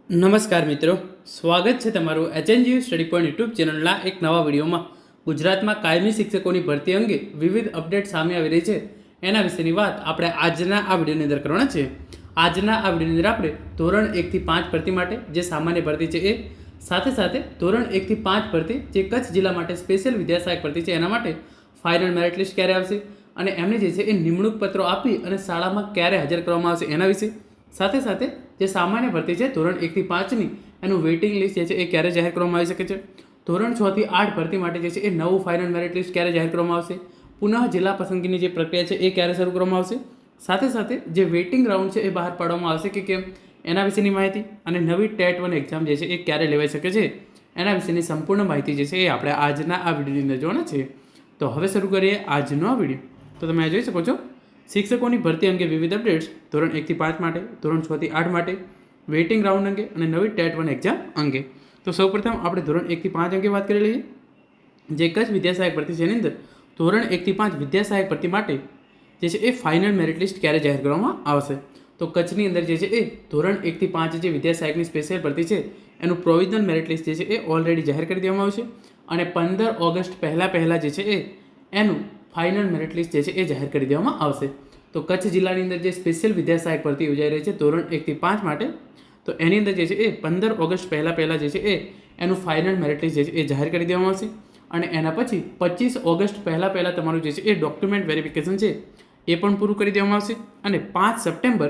નમસ્કાર મિત્રો, સ્વાગત છે તમારું એચએનજીયુ સ્ટડી પોઈન્ટ યુટ્યુબ ચેનલના એક નવા વિડીયોમાં. ગુજરાતમાં કાયમી શિક્ષકોની ભરતી અંગે વિવિધ અપડેટ સામે આવી રહી છે. એના વિશેની વાત આપણે આજના આ વિડીયોની અંદર કરવાના છે. આજના આ વિડીયોની અંદર આપણે ધોરણ 1થી 5 ભરતી માટે જે સામાન્ય ભરતી છે એ, સાથે સાથે ધોરણ 1થી 5 ભરતી જે કચ્છ જિલ્લા માટે સ્પેશિયલ વિદ્યા સહાયક ભરતી છે એના માટે ફાઇનલ મેરિટ લિસ્ટ ક્યારે આવશે અને એમને જે છે એ નિમણૂક પત્રો આપી અને શાળામાં ક્યારે હાજર કરવામાં આવશે એના વિશે, સાથે સાથે જે સામાન્ય ભરતી છે ધોરણ 1થી 5ની એનું વેઇટિંગ લિસ્ટ જે છે એ ક્યારે જાહેર કરવામાં આવી શકે છે, ધોરણ 6થી 8 ભરતી માટે જે છે એ નવું ફાઇનલ મેરિટ લિસ્ટ ક્યારે જાહેર કરવામાં આવશે, પુનઃ જિલ્લા પસંદગીની જે પ્રક્રિયા છે એ ક્યારે શરૂ કરવામાં આવશે, સાથે સાથે જે વેઇટિંગ રાઉન્ડ છે એ બહાર પાડવામાં આવશે કે કેમ એના વિશેની માહિતી, અને નવી ટેટ 1 એક્ઝામ જે છે એ ક્યારે લેવાઈ શકે છે એના વિશેની સંપૂર્ણ માહિતી જે છે એ આપણે આજના આ વિડીયોની અંદર જોવાના છે. તો હવે શરૂ કરીએ આજનો આ વિડીયો. તો તમે આ જોઈ શકો છો, શિક્ષકોની ભરતી અંગે વિવિધ અપડેટ્સ ધોરણ 1થી 5 માટે, ધોરણ 6થી 8 માટે, વેઇટિંગ રાઉન્ડ અંગે અને નવી ટેટ 1 એક્ઝામ અંગે. તો સૌપ્રથમ આપણે ધોરણ 1થી 5 અંગે વાત કરી લઈએ. જે કચ્છ વિદ્યા સહાયક ભરતી છે એની અંદર ધોરણ 1થી 5 વિદ્યા સહાયક ભરતી માટે જે છે એ ફાઇનલ મેરિટ લિસ્ટ ક્યારે જાહેર કરવામાં આવશે. તો કચ્છની અંદર જે છે એ ધોરણ 1થી 5 જે વિદ્યા સહાયકની સ્પેશિયલ ભરતી છે એનું પ્રોવિઝનલ મેરિટ લિસ્ટ જે છે એ ઓલરેડી જાહેર કરી દેવામાં આવશે અને 15 ઓગસ્ટ પહેલાં જે છે એ એનું ફાઇનલ મેરિટ લિસ્ટ જે છે એ જાહેર કરી દેવામાં આવશે. તો કચ્છ જિલ્લાની અંદર જે સ્પેશિયલ વિદ્યા સહાયક ભરતી યોજાઈ રહી છે ધોરણ 1થી 5 માટે, તો એની અંદર જે છે એ 15 ઓગસ્ટ પહેલાં જે છે એ એનું ફાઇનલ મેરિટ લિસ્ટ જે છે એ જાહેર કરી દેવામાં આવશે અને એના પછી 25 ઓગસ્ટ પહેલાં તમારું જે છે એ ડોક્યુમેન્ટ વેરિફિકેશન છે એ પણ પૂરું કરી દેવામાં આવશે અને 5 સપ્ટેમ્બર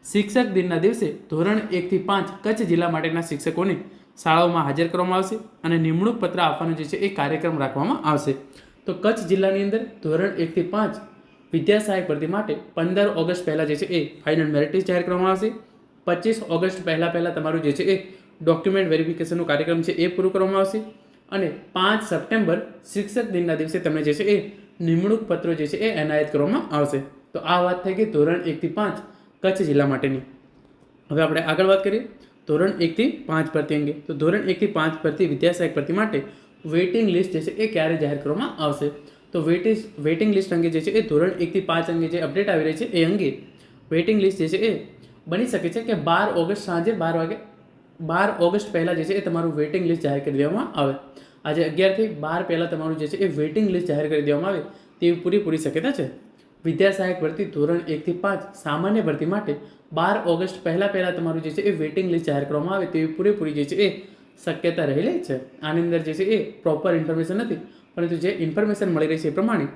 શિક્ષક દિનના દિવસે ધોરણ 1થી 5 કચ્છ જિલ્લા માટેના શિક્ષકોને શાળાઓમાં હાજર કરવામાં આવશે અને નિમણૂક પત્ર આપવાનો જે છે એ કાર્યક્રમ રાખવામાં આવશે. તો કચ્છ જિલ્લાની અંદર ધોરણ 1થી 5 વિદ્યા સહાયક ભરતી માટે 15 ઓગસ્ટ પહેલાં જે છે એ ફાઇનલ મેરિટ લિસ્ટ જાહેર કરવામાં આવશે. 25 ઓગસ્ટ પહેલાં તમારું જે છે એ ડોક્યુમેન્ટ વેરિફિકેશનનો કાર્યક્રમ છે એ પૂરું કરવામાં આવશે અને 5 સપ્ટેમ્બર શિક્ષક દિનના દિવસે તમને જે છે એ નિમણૂક પત્રો જે છે એ એનાયત કરવામાં આવશે. તો આ વાત થઈ ગઈ ધોરણ 1થી 5 કચ્છ જિલ્લા માટેની. હવે આપણે આગળ વાત કરીએ ધોરણ 1થી 5 ભરતી અંગે. તો ધોરણ 1થી 5 ભરતી વિદ્યા સહાયક ભરતી માટે વેઇટિંગ લિસ્ટ જે છે એ ક્યારે જાહેર કરવામાં આવશે. તો વેઇટિંગ લિસ્ટ અંગે જે છે એ ધોરણ 1થી 5 અંગે જે અપડેટ આવી રહી છે એ અંગે વેઇટિંગ લિસ્ટ જે છે એ બની શકે છે કે 12 ઓગસ્ટ સાંજે 12 ઓગસ્ટ પહેલાં જે છે એ તમારું વેઇટિંગ લિસ્ટ જાહેર કરી દેવામાં આવે. આજે 11થી 12 પહેલાં તમારું જે છે એ વેઇટિંગ લિસ્ટ જાહેર કરી દેવામાં આવે તેવી પૂરી શક્યતા છે. વિદ્યા સહાયક ભરતી ધોરણ 1થી 5 સામાન્ય ભરતી માટે 12 ઓગસ્ટ પહેલાં તમારું જે છે એ વેઇટિંગ લિસ્ટ જાહેર કરવામાં આવે તેવી પૂરેપૂરી જે છે એ શક્યતા રહેલી છે. આની અંદર જે છે એ પ્રોપર ઇન્ફોર્મેશન નથી, પરંતુ જે ઇન્ફોર્મેશન મળી રહી છે એ પ્રમાણે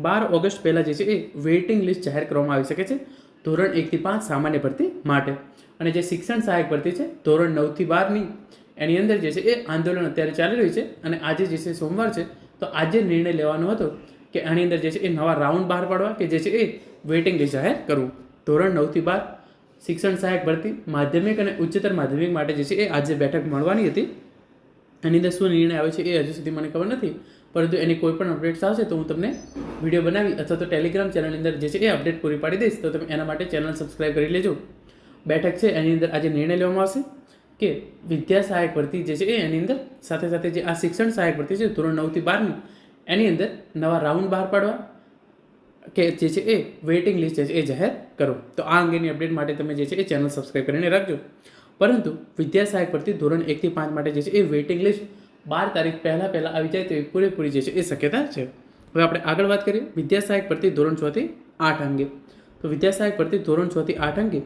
12 ઓગસ્ટ પહેલાં જે છે એ વેઇટિંગ લિસ્ટ જાહેર કરવામાં આવી શકે છે ધોરણ 1થી 5 સામાન્ય ભરતી માટે. અને જે શિક્ષણ સહાયક ભરતી છે ધોરણ 9થી 12ની એની અંદર જે છે એ આંદોલન અત્યારે ચાલી રહ્યું છે અને આજે જે છે સોમવાર છે, તો આજે નિર્ણય લેવાનો હતો કે આની અંદર જે છે એ નવા રાઉન્ડ બહાર પાડવા કે જે છે એ વેઇટિંગ લિસ્ટ જાહેર કરવું. ધોરણ 9થી 12 શિક્ષણ સહાયક ભરતી માધ્યમિક અને ઉચ્ચતર માધ્યમિક માટે જે છે એ આજે બેઠક મળવાની હતી. એની અંદર શું નિર્ણય આવે છે એ હજુ સુધી મને ખબર નથી, પરંતુ એની કોઈ પણ અપડેટ્સ આવશે તો હું તમને વિડીયો બનાવી અથવા તો ટેલિગ્રામ ચેનલની અંદર જે છે એ અપડેટ પૂરી પાડી દઈશ. તો તમે એના માટે ચેનલ સબસ્ક્રાઈબ કરી લેજો. બેઠક છે એની અંદર આજે નિર્ણય લેવામાં આવશે કે વિદ્યા સહાયક ભરતી જે છે એ એની અંદર સાથે જે આ શિક્ષણ સહાયક ભરતી છે ધોરણ 9થી 12ની એની અંદર નવા રાઉન્ડ બહાર પાડવા કે જે છે એ વેઇટિંગ લિસ્ટ છે એ જાહેર કરો. તો આ અંગેની અપડેટ માટે તમે જે છે એ ચેનલ સબસ્ક્રાઈબ કરીને રાખજો. પરંતુ વિદ્યા સહાયક ભરતી ધોરણ 1થી 5 માટે જે છે એ વેઇટિંગ લિસ્ટ 12 તારીખ પહેલાં આવી જાય તેવી પૂરેપૂરી જે છે એ શક્યતા છે. હવે આપણે આગળ વાત કરીએ વિદ્યા સહાયક ભરતી ધોરણ 6થી 8 અંગે. તો વિદ્યા સહાયક ભરતી ધોરણ 6થી 8 અંગે,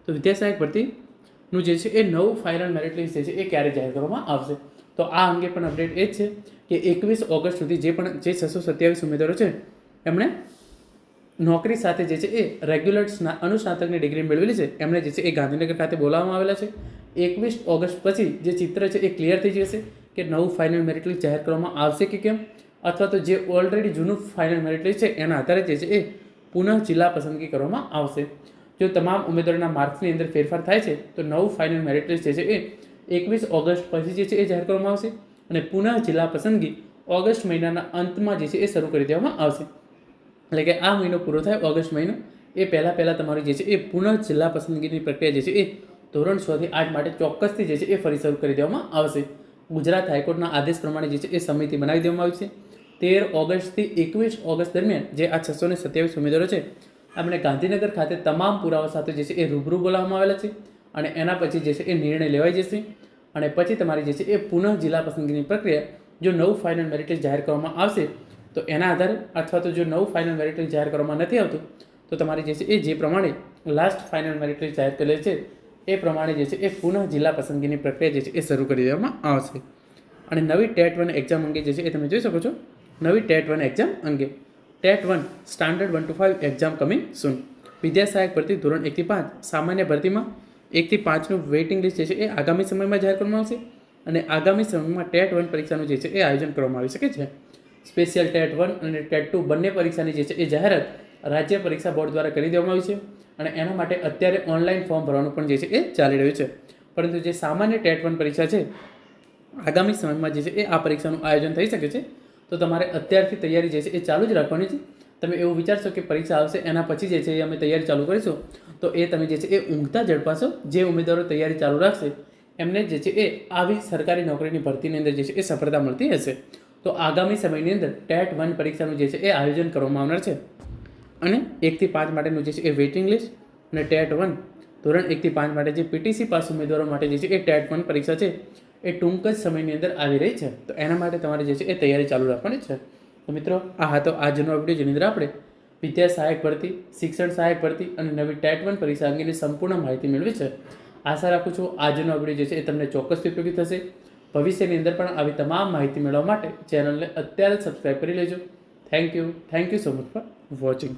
તો વિદ્યા સહાયક ભરતીનું જે છે એ નવું ફાઇનલ મેરિટ લિસ્ટ જે છે એ ક્યારે જાહેર કરવામાં આવશે. તો આ અંગે પણ અપડેટ એ જ છે કે 21 ઓગસ્ટ સુધી જે 627 ઉમેદવારો છે એમણે નોકરી સાથે જે છે એ રેગ્યુલર અનુસ્નાતકની ડિગ્રી મેળવેલી છે એમણે જે છે એ ગાંધીનગર ખાતે બોલાવવામાં આવેલા છે. 21 ઓગસ્ટ પછી જે ચિત્ર છે એ ક્લિયર થઈ જશે કે નવું ફાઇનલ મેરિટ લિસ્ટ જાહેર કરવામાં આવશે કે કેમ, અથવા તો જે ઓલરેડી જૂનું ફાઇનલ મેરિટ લિસ્ટ છે એના આધારે જે છે એ પુનઃ જિલ્લા પસંદગી કરવામાં આવશે. જો તમામ ઉમેદવારોના માર્ક્સની અંદર ફેરફાર થાય છે તો નવું ફાઇનલ મેરિટ લિસ્ટ જે છે એ 21 ઓગસ્ટ પછી જે છે એ જાહેર કરવામાં આવશે અને પુનઃ જિલ્લા પસંદગી ઓગસ્ટ મહિનાના અંતમાં જે છે એ શરૂ કરી દેવામાં આવશે. એટલે કે આ મહિનો પૂરો થાય ઓગસ્ટ મહિનો એ પહેલાં તમારી જે છે એ પુનઃ જિલ્લા પસંદગીની પ્રક્રિયા જે છે એ ધોરણ 6થી 8 માટે ચોક્કસથી જે છે એ ફરી શરૂ કરી દેવામાં આવશે. ગુજરાત હાઈકોર્ટના આદેશ પ્રમાણે જે છે એ સમિતિ બનાવી દેવામાં આવી છે. 13 ઓગસ્ટથી 21 ઓગસ્ટ દરમિયાન જે આ 627 ઉમેદવારો છે એમણે ગાંધીનગર ખાતે તમામ પુરાવા સાથે જે છે એ રૂબરૂ બોલાવવામાં આવેલા છે અને એના પછી જે છે એ નિર્ણય લેવાઈ જશે અને પછી તમારી જે છે એ પુનઃ જિલ્લા પસંદગીની પ્રક્રિયા જો નવું ફાઇનલ મેરિટ લિસ્ટ જાહેર કરવામાં આવશે તો એના આધારે અથવા તો જો નવું ફાઇનલ મેરિટ લિસ્ટ જાહેર કરવામાં નથી આવતું તો તમારી જે છે એ જે પ્રમાણે લાસ્ટ ફાઇનલ મેરિટ લિસ્ટ જાહેર કરેલ છે એ પ્રમાણે જે છે એ પુનઃ જિલ્લા પસંદગીની પ્રક્રિયા જે છે એ શરૂ કરી દેવામાં આવશે. અને નવી ટેટ 1 એક્ઝામ અંગે જે છે એ તમે જોઈ શકો છો. નવી ટેટ 1 એક્ઝામ અંગે TET 1 standard 1 to 5 exam coming soon. વિદ્યા સહાયક ભરતી ધોરણ 1 થી 5 સામાન્ય ભરતીમાં 1 થી 5નું વેઇટિંગ લિસ્ટ જે છે એ આગામી સમયમાં જાહેર કરવામાં આવશે અને આગામી સમયમાં ટેટ 1 પરીક્ષાનું જે છે એ આયોજન કરવામાં આવી શકે છે. સ્પેશિયલ ટેટ 1 અને ટેટ 2 બંને પરીક્ષાની જે છે એ જાહેરાત રાજ્ય પરીક્ષા બોર્ડ દ્વારા કરી દેવામાં આવી છે અને એના માટે અત્યારે ઓનલાઈન ફોર્મ ભરવાનું પણ જે છે એ ચાલી રહ્યું છે. પરંતુ જે સામાન્ય ટેટ 1 પરીક્ષા છે આગામી સમયમાં જે છે એ આ પરીક્ષાનું આયોજન થઈ શકે છે. તો તમારે અત્યારથી તૈયારી જે છે એ ચાલુ જ રાખવાની છે. તમે એવું વિચારશો કે પરીક્ષા આવશે એના પછી જે છે એ અમે તૈયારી ચાલુ કરીશું તો એ તમે જે છે એ ઊંઘતા ઝડપાશો. જે ઉમેદવારો તૈયારી ચાલુ રાખશે એમને જે છે એ આવી સરકારી નોકરીની ભરતીની અંદર જે છે એ સફળતા મળતી હશે. તો આગામી સમયની અંદર ટેટ 1 પરીક્ષાનું જે છે એ આયોજન કરવામાં આવનાર છે અને 1 થી 5 માટેનું જે છે એ વેઇટિંગ લિસ્ટ અને ટેટ 1 ધોરણ 1 થી 5 માટે જે પીટીસી પાસ ઉમેદવારો માટે જે છે એ ટેટ 1 પરીક્ષા છે એ ટૂંક જ સમયની અંદર આવી રહી છે. તો એના માટે તમારે જે છે એ તૈયારી ચાલુ રાખવાની છે. તો મિત્રો આ હતો આજનો વિડીયો જેની અંદર આપણે વિદ્યા સહાયક ભરતી, શિક્ષણ સહાયક ભરતી અને નવી ટેટ 1 પરીક્ષા અંગેની સંપૂર્ણ માહિતી મેળવી છે. આશા રાખું છું આજનો વિડીયો જે છે એ તમને ચોક્કસથી ઉપયોગી થશે. ભવિષ્યની અંદર પણ આવી તમામ માહિતી મેળવવા માટે ચેનલને અત્યારે જ સબસ્ક્રાઈબ કરી લેજો. Thank you so much for watching.